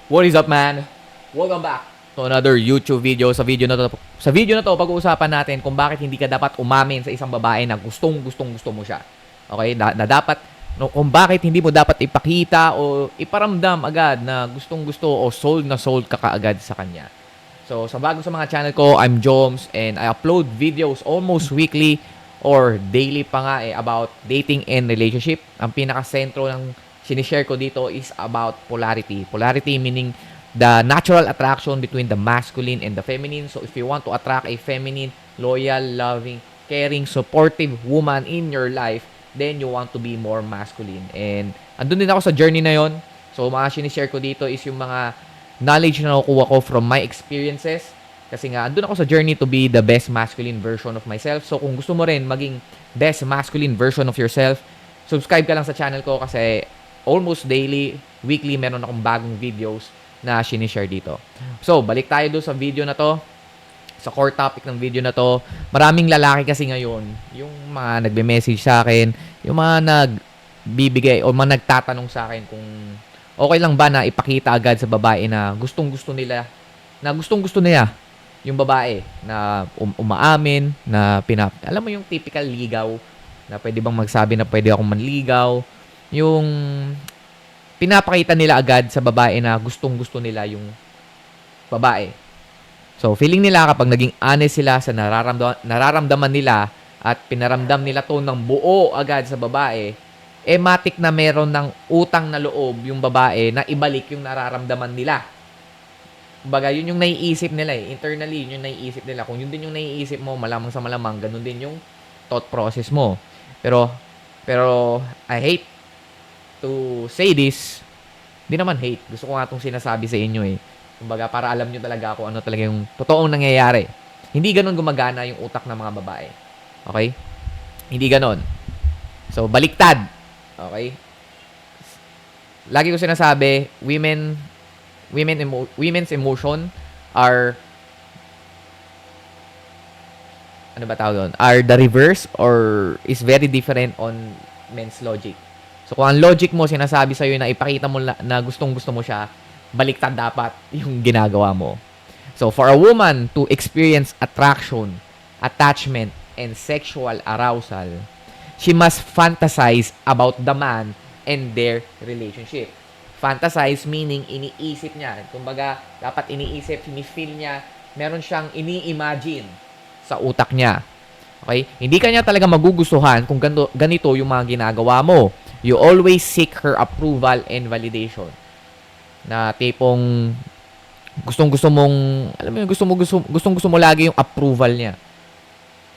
What is up, man? Welcome back to another YouTube video. Sa video na to, pag-uusapan natin kung bakit hindi ka dapat umamin sa isang babae na gusto mo siya. Okay? Na dapat kung bakit hindi mo dapat ipakita o iparamdam agad na gusto o sold na sold ka kaagad sa kanya. So, sa mga channel ko, I'm Joms and I upload videos almost weekly or daily pa nga about dating and relationship. Ang pinaka-sentro ng sinishare ko dito is about polarity. Polarity meaning the natural attraction between the masculine and the feminine. So if you want to attract a feminine, loyal, loving, caring, supportive woman in your life, then you want to be more masculine. And andun din ako sa journey na yon. So mga sinishare ko dito is yung mga knowledge na nakukuha ko from my experiences. Kasi nga, andun ako sa journey to be the best masculine version of myself. So kung gusto mo rin maging best masculine version of yourself, subscribe ka lang sa channel ko kasi almost daily, weekly, meron akong bagong videos na sinishare dito. So, balik tayo doon sa video na to. Sa core topic ng video na to. Maraming lalaki kasi ngayon, yung mga nagbe-message sa akin, yung mga nagbibigay o mga nagtatanong sa akin kung okay lang ba na ipakita agad sa babae na gustong-gusto nila yung babae na umaamin, na alam mo yung typical ligaw, na pwede bang magsabi na pwede akong manligaw, yung pinapakita nila agad sa babae na gustong-gusto nila yung babae. So, feeling nila kapag naging honest sila sa nararamdaman nila at pinaramdam nila to ng buo agad sa babae, matik na meron ng utang na loob yung babae na ibalik yung nararamdaman nila. Kumbaga, yun yung naiisip nila internally, yun yung naiisip nila. Kung yun din yung naiisip mo, malamang sa malamang, ganun din yung thought process mo. Pero I hate to say this, di naman hate. Gusto ko nga itong sinasabi sa inyo Kumbaga, para alam nyo talaga kung ano talaga yung totoong nangyayari. Hindi ganun gumagana yung utak ng mga babae. Okay? Hindi ganun. So, baliktad. Okay? Lagi ko sinasabi, women's emotion are ano ba tawag doon? Are the reverse or is very different on men's logic. So, kung ang logic mo sinasabi sa'yo na ipakita mo na gustong-gusto mo siya, baliktad dapat yung ginagawa mo. So, for a woman to experience attraction, attachment, and sexual arousal, she must fantasize about the man and their relationship. Fantasize meaning iniisip niya. Kumbaga, dapat iniisip, feel niya, meron siyang ini-imagine sa utak niya. Okay? Hindi kanya talaga magugustuhan kung ganito yung mga ginagawa mo. You always seek her approval and validation. Na tipong gustong-gusto mong, alam mo yun, gustong-gusto mo lagi yung approval niya.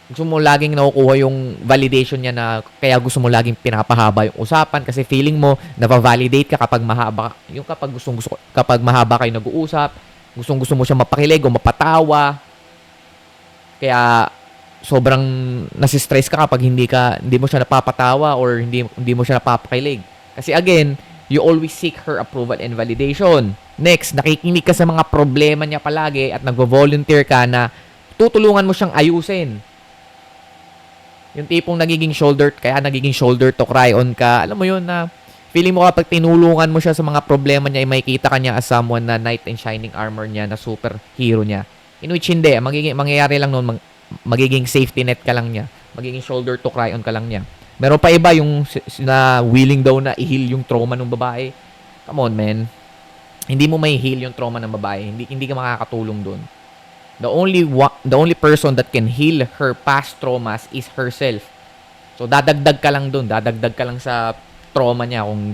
Gusto mo laging nakukuha yung validation niya na kaya gusto mo laging pinapahaba yung usapan kasi feeling mo na-validate ka kapag mahaba, yung kapag mahaba kayo nag-uusap, gustong-gusto mo siya mapakilig o mapatawa. Kaya sobrang nasistress ka kapag hindi mo siya napapatawa or hindi mo siya napapakilig. Kasi again, you always seek her approval and validation. Next, nakikinig ka sa mga problema niya palagi at nagvo-volunteer ka na tutulungan mo siyang ayusin. Yung tipong nagiging shoulder to cry on ka. Alam mo yun na feeling mo kapag tinulungan mo siya sa mga problema niya, makikita ka niya as someone na knight in shining armor niya, na super hero niya. In which hindi, mangyayari lang noon, magiging safety net ka lang niya. Magiging shoulder to cry on ka lang niya. Meron pa iba yung na willing daw na i-heal yung trauma ng babae. Come on, man. Hindi mo may heal yung trauma ng babae. Hindi ka makakatulong doon. The only person that can heal her past traumas is herself. So dadagdag ka lang doon, dadagdag ka lang sa trauma niya kung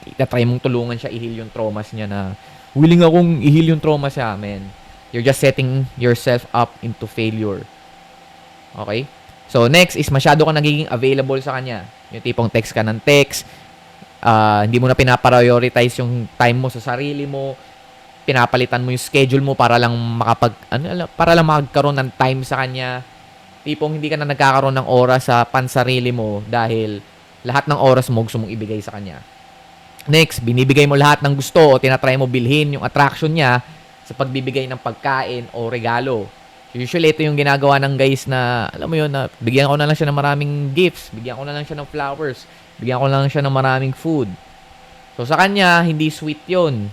itatry mong tulungan siya i-heal yung traumas niya na willing akong i-heal yung trauma siya, man. You're just setting yourself up into failure. Okay? So, next is masyado ka nagiging available sa kanya. Yung tipong text ka ng text, hindi mo na pinaprioritize yung time mo sa sarili mo, pinapalitan mo yung schedule mo para lang magkaroon ng time sa kanya. Tipong hindi ka na nagkakaroon ng oras sa pansarili mo dahil lahat ng oras mo gusto mong ibigay sa kanya. Next, binibigay mo lahat ng gusto o tinatry mo bilhin yung attraction niya sa pagbibigay ng pagkain o regalo. Usually, ito yung ginagawa ng guys na, alam mo yun, na bigyan ko na lang siya ng maraming gifts, bigyan ko na lang siya ng flowers, bigyan ko na lang siya ng maraming food. So, sa kanya, hindi sweet yun.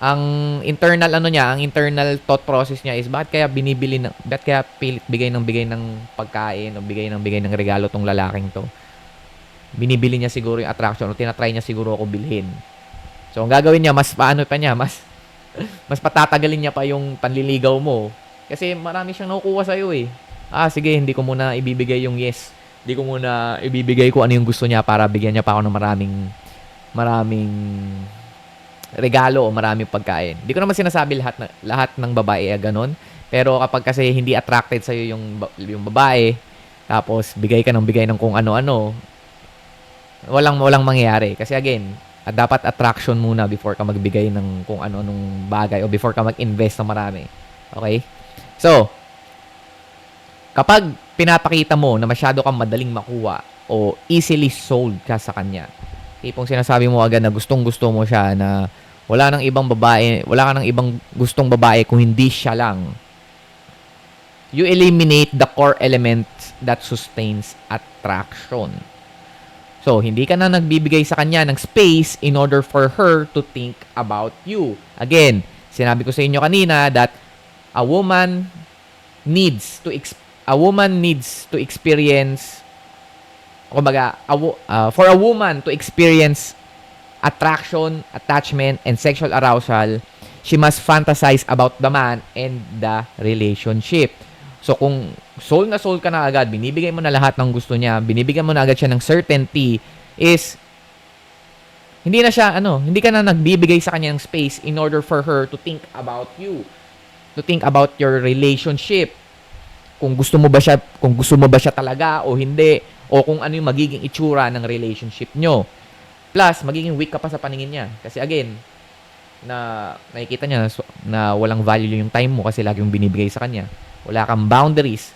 ang internal ano niya, ang internal thought process niya is bakit kaya pilit bigay ng pagkain o bigay ng regalo tong lalaking to. Binibili niya siguro yung attraction o tinatry niya siguro ako bilhin. So, ang gagawin niya, mas paano pa niya, mas patatagalin niya pa yung panliligaw mo. Kasi marami siyang nakukuha sa'yo eh. Sige, hindi ko muna ibibigay yung yes. Hindi ko muna ibibigay kung ano yung gusto niya para bigyan niya pa ako ng maraming regalo o maraming pagkain. Hindi ko naman sinasabi lahat ng babae ay ganon. Pero kapag kasi hindi attracted sa'yo yung babae, tapos bigay ka ng kung ano-ano, walang mangyayari. Kasi again, dapat attraction muna before ka magbigay ng kung ano-anong bagay o before ka mag-invest ng marami. Okay? So, kapag pinapakita mo na masyado kang madaling makuha o easily sold ka sa kanya, tipong sinasabi mo agad na gustong-gusto mo siya na wala ka ng ibang gustong babae kung hindi siya lang, you eliminate the core element that sustains attraction. So, hindi ka na nagbibigay sa kanya ng space in order for her to think about you. Again, sinabi ko sa inyo kanina that a woman needs to experience, for a woman to experience attraction, attachment, and sexual arousal, she must fantasize about the man and the relationship. So, kung soul na soul ka na agad, binibigay mo na lahat ng gusto niya, binibigyan mo na agad siya ng certainty, is hindi ka na nagbibigay sa kanya ng space in order for her to think about you, to think about your relationship. Kung gusto mo ba siya talaga o hindi, o kung ano yung magiging itsura ng relationship nyo. Plus, magiging weak ka pa sa paningin niya. Kasi again, nakikita niya na walang value yung time mo kasi lagi yung binibigay sa kanya. Wala kang boundaries.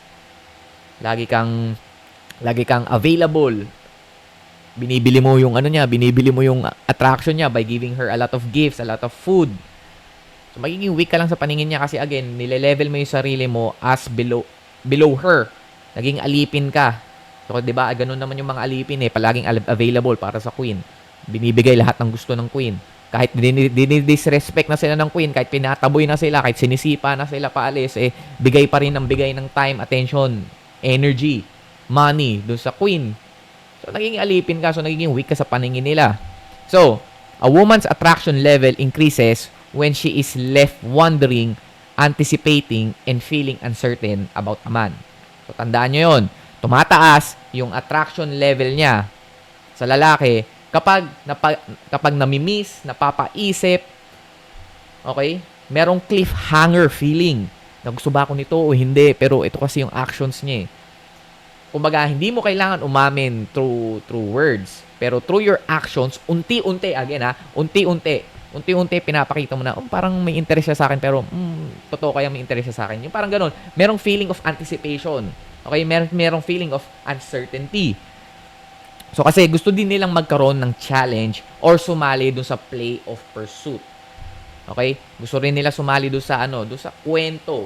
Lagi kang available. Binibili mo yung attraction niya by giving her a lot of gifts, a lot of food. So, magiging weak ka lang sa paningin niya kasi again, nile-level mo yung sarili mo as below her. Naging alipin ka. So, 'di ba? Ganun naman yung mga alipin palaging available para sa queen. Binibigay lahat ng gusto ng queen. Kahit disrespect na sila ng queen, kahit pinataboy na sila, kahit sinisipa na sila paalis, bigay pa rin ng time, attention, energy, money dun sa queen. So, nagiging alipin ka. So, nagiging weak ka sa paningin nila. So, a woman's attraction level increases when she is left wondering, anticipating, and feeling uncertain about a man. So, tandaan nyo yun. Tumataas yung attraction level niya sa lalaki kapag namimiss, napapaisip, okay? Merong cliffhanger feeling na gusto ba ako nito o hindi, pero ito kasi yung actions niya. Kumbaga, hindi mo kailangan umamin through words, pero through your actions, unti-unti pinapakita mo na, parang may interest siya sa akin, pero totoo kaya may interest siya sa akin. Yung parang ganun, merong feeling of anticipation. Okay, merong feeling of uncertainty. So, kasi gusto din nilang magkaroon ng challenge or sumali dun sa play of pursuit. Okay? Gusto rin nila sumali dun sa kwento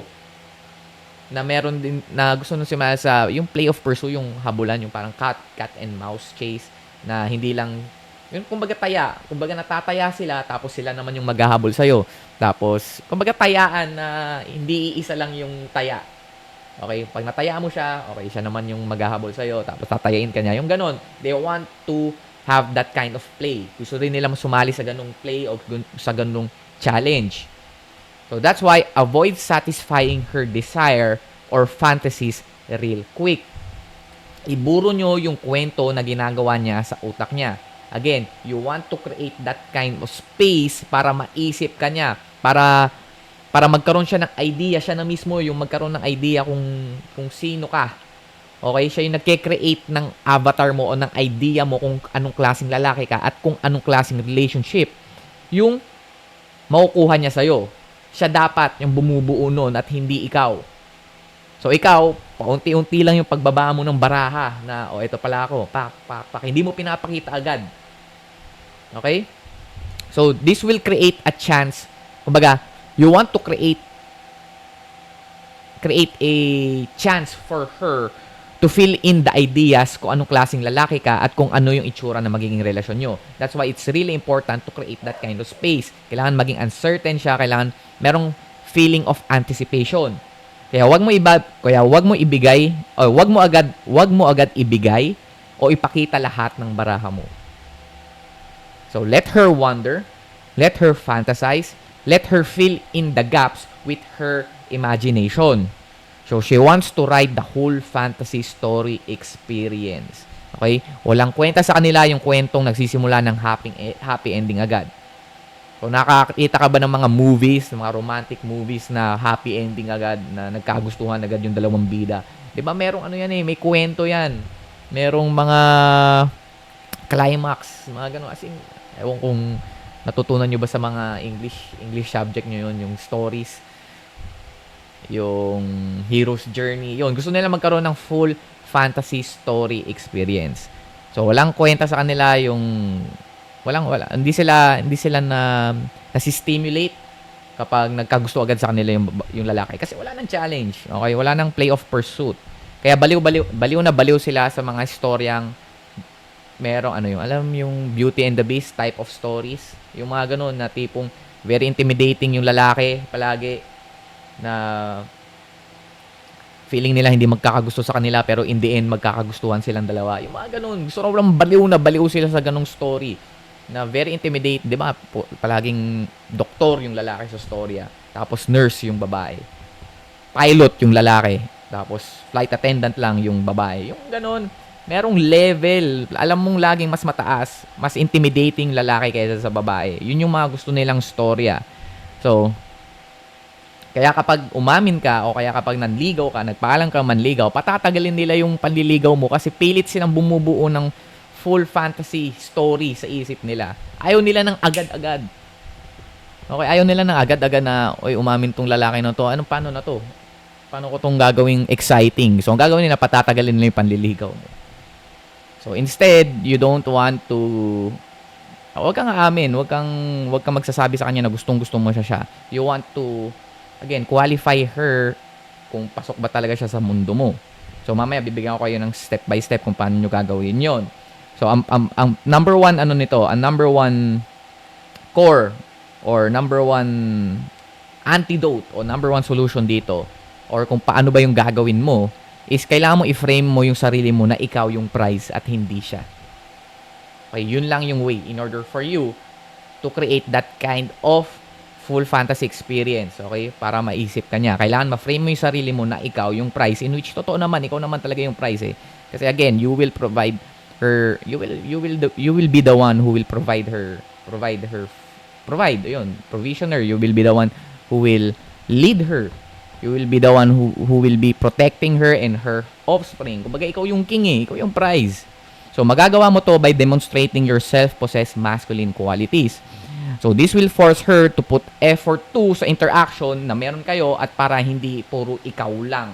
na meron din, na gusto nung sumali sa, yung play of pursuit, yung habulan, yung parang cat and mouse chase, na hindi lang, yung kumbaga natataya sila, tapos sila naman yung maghahabol sa'yo. Tapos, kumbaga tayaan na hindi isa lang yung taya. Okay, pag nataya mo siya, okay, siya naman yung maghahabol sa'yo, tapos tatayain ka niya. Yung ganon, they want to have that kind of play. Gusto rin nila sumali sa ganong play o sa ganong challenge. So, that's why avoid satisfying her desire or fantasies real quick. Iburo nyo yung kwento na ginagawa niya sa utak niya. Again, you want to create that kind of space para maisip ka niya, para magkaroon siya ng idea, siya na mismo yung magkaroon ng idea kung sino ka. Okay? Siya yung nagke-create ng avatar mo o ng idea mo kung anong klaseng lalaki ka at kung anong klaseng relationship yung makukuha niya sa'yo. Siya dapat yung bumubuo nun at hindi ikaw. So, ikaw, paunti-unti lang yung pagbaba mo ng baraha na, ito pala ako. Hindi mo pinapakita agad. Okay? So, this will create a chance. Kumbaga, you want to create a chance for her to fill in the ideas kung anong klaseng lalaki ka at kung ano yung itsura na magiging relasyon nyo. That's why it's really important to create that kind of space. Kailangan maging uncertain siya, kailangan merong feeling of anticipation. Kaya wag mo ibigay o wag mo agad ibigay o ipakita lahat ng baraha mo. So let her wonder, let her fantasize, let her fill in the gaps with her imagination. So, she wants to ride the whole fantasy story experience. Okay? Walang kwenta sa kanila yung kwentong nagsisimula ng happy ending agad. So, nakakita ka ba ng mga movies, mga romantic movies na happy ending agad, na nagkagustuhan agad yung dalawang bida? Diba merong ano yan eh, may kwento yan. Merong mga climax, mga gano'n. As in, ewan kung natutunan nyo ba sa mga English subject nyo yun, yung stories, yung hero's journey, yun. Gusto nila magkaroon ng full fantasy story experience. So, walang kwenta sa kanila yung wala. Hindi sila nasi-stimulate kapag nagkagusto agad sa kanila yung lalaki. Kasi wala nang challenge. Okay? Wala nang play of pursuit. Kaya baliw sila sa mga istoryang merong alam yung Beauty and the Beast type of stories. Yung mga ganun na tipong very intimidating yung lalaki palagi, na feeling nila hindi magkakagusto sa kanila pero in the end magkakagustuhan silang dalawa. Yung mga ganun. Gusto ko lang baliw sila sa ganung story na very intimidating. Di ba? Palaging doktor yung lalaki sa storya. Tapos nurse yung babae. Pilot yung lalaki. Tapos flight attendant lang yung babae. Yung ganun. Merong level. Alam mong laging mas mataas, mas intimidating lalaki kaysa sa babae. Yun yung mga gusto nilang storya. So, kaya kapag umamin ka o kaya kapag nanligaw ka, nagpaalam ka manligaw, patatagalin nila yung panliligaw mo kasi pilit silang bumubuo ng full fantasy story sa isip nila. Ayaw nila ng agad-agad. Okay, ayaw nila ng agad-agad na, oy, umamin tong lalaki na to. Paano na to? Paano ko tong gagawing exciting? So, ang gagawin nila, patatagalin nila yung panliligaw mo. So, instead, you don't want to... Huwag kang aamin. Huwag kang magsasabi sa kanya na gustong-gusto mo siya. You want to... Again, qualify her kung pasok ba talaga siya sa mundo mo. So, mamaya bibigyan ko kayo ng step by step kung paano nyo gagawin yon. So, ang number one, ang number one core or number one antidote o number one solution dito or kung paano ba yung gagawin mo is kailangan mo i-frame mo yung sarili mo na ikaw yung prize at hindi siya. Okay, yun lang yung way in order for you to create that kind of full fantasy experience, okay? Para maisip ka niya. Kailangan ma-frame mo yung sarili mo na ikaw yung prize, in which totoo naman, ikaw naman talaga yung prize eh. Kasi again, you will provide her, you will be the one who will provide yun, provisioner. You will be the one who will lead her. You will be the one who will be protecting her and her offspring. Kumbaga, ikaw yung king eh, ikaw yung prize. So, magagawa mo to by demonstrating your self-possessed masculine qualities. So, this will force her to put effort to sa interaction na meron kayo at para hindi puro ikaw lang.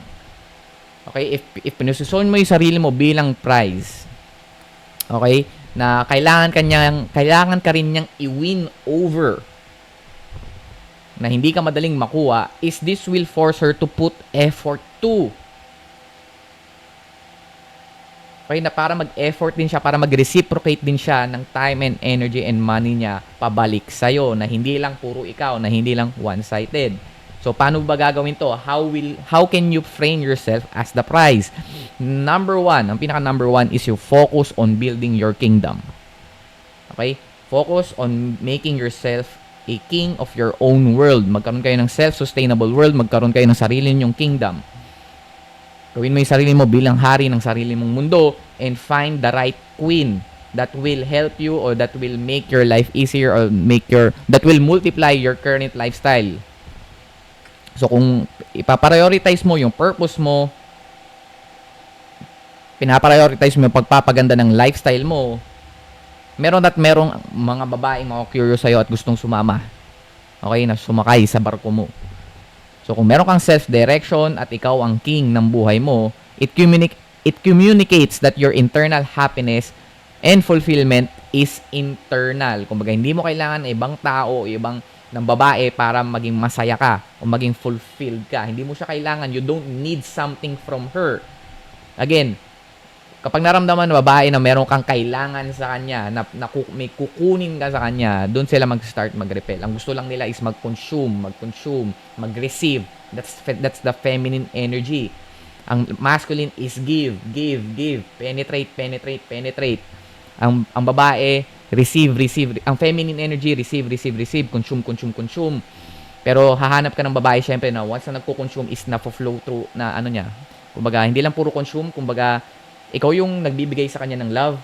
Okay? If pinusison mo yung sarili mo bilang prize, okay, na kailangan ka rin niyang i-win over, na hindi ka madaling makuha, is this will force her to put effort to. Okay, na para mag-effort din siya, para mag-reciprocate din siya ng time and energy and money niya pabalik sa'yo, na hindi lang puro ikaw, na hindi lang one-sided. So, paano ba gagawin to? How can you frame yourself as the prize? Number one, ang pinaka-number one is you focus on building your kingdom. Okay? Focus on making yourself a king of your own world. Magkaroon kayo ng self-sustainable world, magkaroon kayo ng sarili ninyong kingdom. Gawin mo yung sarili mo bilang hari ng sarili mong mundo and find the right queen that will help you or that will make your life easier or that will multiply your current lifestyle. So, kung ipaprioritize mo yung purpose mo, pinaprioritize mo yung pagpapaganda ng lifestyle mo, merong mga babaeng mga curious sa'yo at gustong sumama. Okay, na sumakay sa barko mo. So, kung meron kang self-direction at ikaw ang king ng buhay mo, it communicates that your internal happiness and fulfillment is internal. Kumbaga, hindi mo kailangan ng ibang tao, ng babae para maging masaya ka o maging fulfilled ka. Hindi mo siya kailangan. You don't need something from her. Again, kapag naramdaman ng babae na meron kang kailangan sa kanya, may kukunin ka sa kanya, doon sila mag-start mag-repel. Ang gusto lang nila is mag-consume, mag-receive. That's the feminine energy. Ang masculine is give, penetrate. Ang babae, receive. Ang feminine energy, receive, consume. Pero hahanap ka ng babae syempre na once na nagko-consume is na-flow through na ano niya. Kumbaga, hindi lang puro consume, kumbaga ikaw yung nagbibigay sa kanya ng love,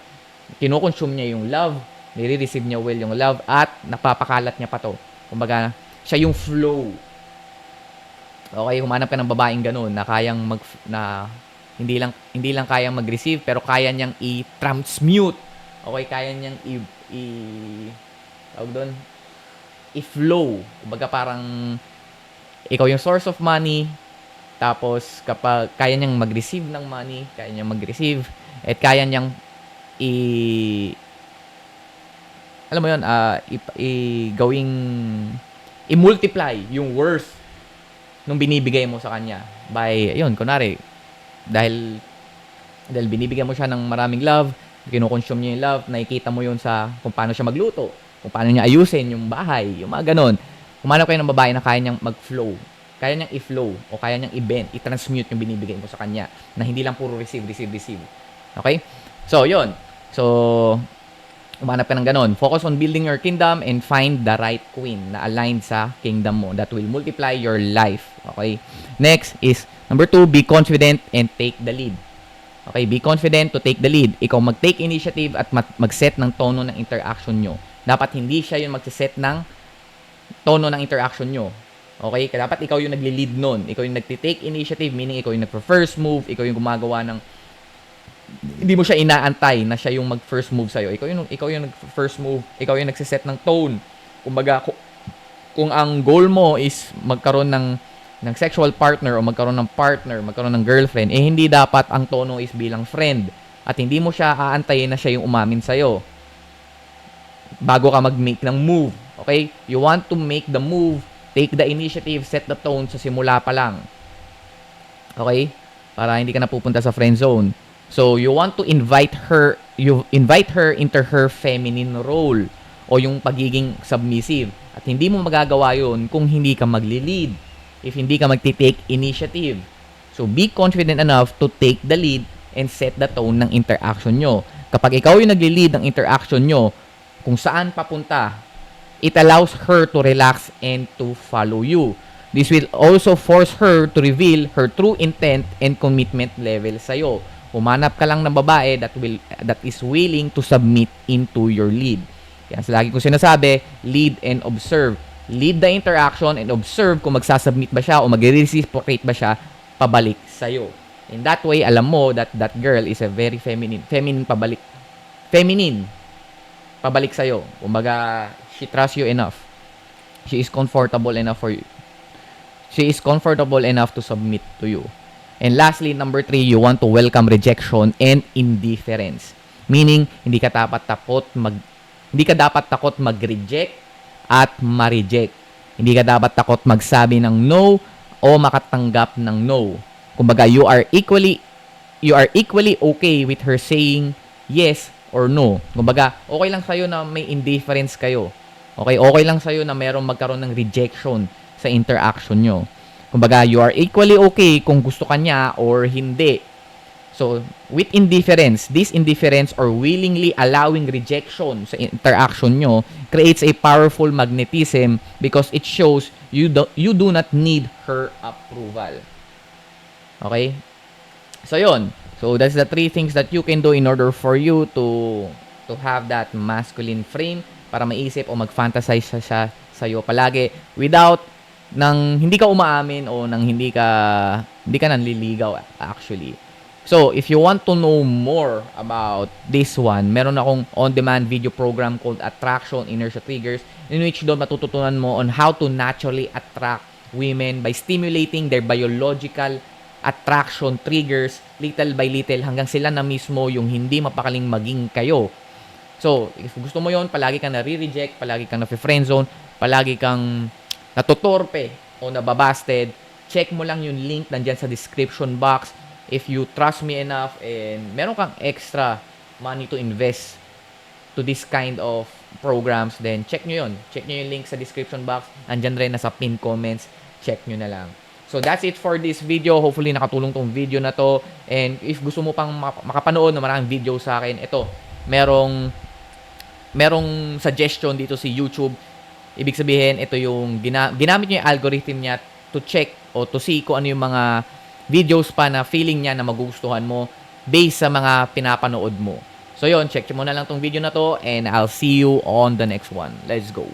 kino-consume niya yung love, nire-receive niya well yung love, at napapakalat niya pa to. Kumbaga, siya yung flow. Okay, humanap ka ng babaeng ganun na kayang hindi lang kayang mag-receive pero kaya niyang i-transmute. Okay, kaya niyang tawag doon, i-flow. Kumbaga parang ikaw yung source of money, tapos kapag kaya niyang mag-receive ng money, at kaya niyang alam mo yun, gawing i-multiply yung worth nung binibigay mo sa kanya. By, yun, kunwari, dahil binibigyan mo siya ng maraming love, kino-consume niya yung love, nakikita mo yun sa kung paano siya magluto, kung paano niya ayusin yung bahay, yung mga ganun. Kumanap kayo ng babae na kaya niyang mag-flow, kaya niyang i-flow, o kaya niyang i-bend, i-transmute yung binibigay mo sa kanya, na hindi lang puro receive. Okay? So, yun. So, umanap ka ng ganun. Focus on building your kingdom and find the right queen na aligned sa kingdom mo that will multiply your life. Okay? Next is, number 2, be confident and take the lead. Okay? Be confident to take the lead. Ikaw mag-take initiative at mag-set ng tono ng interaction nyo. Dapat hindi siya yung mag-set ng tono ng interaction nyo. Okay? Kaya dapat ikaw yung nagli-lead nun. Ikaw yung nagti-take initiative, meaning ikaw yung nag-first move, ikaw yung gumagawa ng hindi mo siya inaantay na siya yung mag-first move sa'yo. Ikaw yung nag-first move, ikaw yung nagsiset ng tone. Kumbaga, kung ang goal mo is magkaroon ng sexual partner o magkaroon ng partner, magkaroon ng girlfriend, hindi dapat ang tono is bilang friend. At hindi mo siya aantayin na siya yung umamin sa'yo bago ka mag-make ng move. Okay? You want to make the move, take the initiative, set the tone sa simula pa lang. Okay? Para hindi ka napupunta sa friend zone. So, you want to invite her into her feminine role o yung pagiging submissive. At hindi mo magagawa yun kung hindi ka magli-lead, if hindi ka magti-take initiative. So, be confident enough to take the lead and set the tone ng interaction nyo. Kapag ikaw yung nagli-lead ng interaction nyo, kung saan papunta, it allows her to relax and to follow you. This will also force her to reveal her true intent and commitment level sa'yo. Humanap ka lang ng babae that is willing to submit into your lead. Yan, lagi ko sinasabi, lead and observe. Lead the interaction and observe kung magsasubmit ba siya o mag-reciprocate ba siya pabalik sa'yo. In that way, alam mo that that girl is a very feminine pabalik sa'yo. Kumbaga, she trusts you enough. She is comfortable enough for you. She is comfortable enough to submit to you. And lastly, number 3, you want to welcome rejection and indifference. Meaning, hindi ka dapat takot mag-reject at ma-reject. Hindi ka dapat takot magsabi ng no o makatanggap ng no. Kumbaga, you are equally okay with her saying yes or no. Kumbaga, okay lang sa'yo na may indifference kayo. Okay lang sa'yo na merong magkaroon ng rejection sa interaction nyo. Kumbaga, you are equally okay kung gusto ka niya or hindi. So, with indifference, this indifference or willingly allowing rejection sa interaction nyo creates a powerful magnetism because it shows you do not need her approval. Okay? So, yun. So, that's the 3 things that you can do in order for you to have that masculine frame para maisip o mag-fantasize siya sa'yo palagi without nang hindi ka umaamin o nang hindi ka nanliligaw actually. So, if you want to know more about this one, meron akong on-demand video program called Attraction Inertia Triggers in which doon matututunan mo on how to naturally attract women by stimulating their biological attraction triggers little by little hanggang sila na mismo yung hindi mapakaling maging kayo. So, if gusto mo yon, palagi kang nare-reject, palagi kang na-friend zone, palagi kang natutorpe o nababasted, check mo lang yung link nandyan sa description box. if you trust me enough and meron kang extra money to invest to this kind of programs, then check nyo yun. Check nyo yung link sa description box. Andyan rin nasa pin comments. Check nyo na lang. So, that's it for this video. Hopefully, nakatulong tong video na to. And if gusto mo pang makapanood ng maraming video sa akin, ito, merong suggestion dito si YouTube. Ibig sabihin, ito yung ginamit nyo yung algorithm niya to check o to see kung ano yung mga videos pa na feeling niya na magugustuhan mo based sa mga pinapanood mo. So, yun, check mo na lang tong video na to and I'll see you on the next one. Let's go.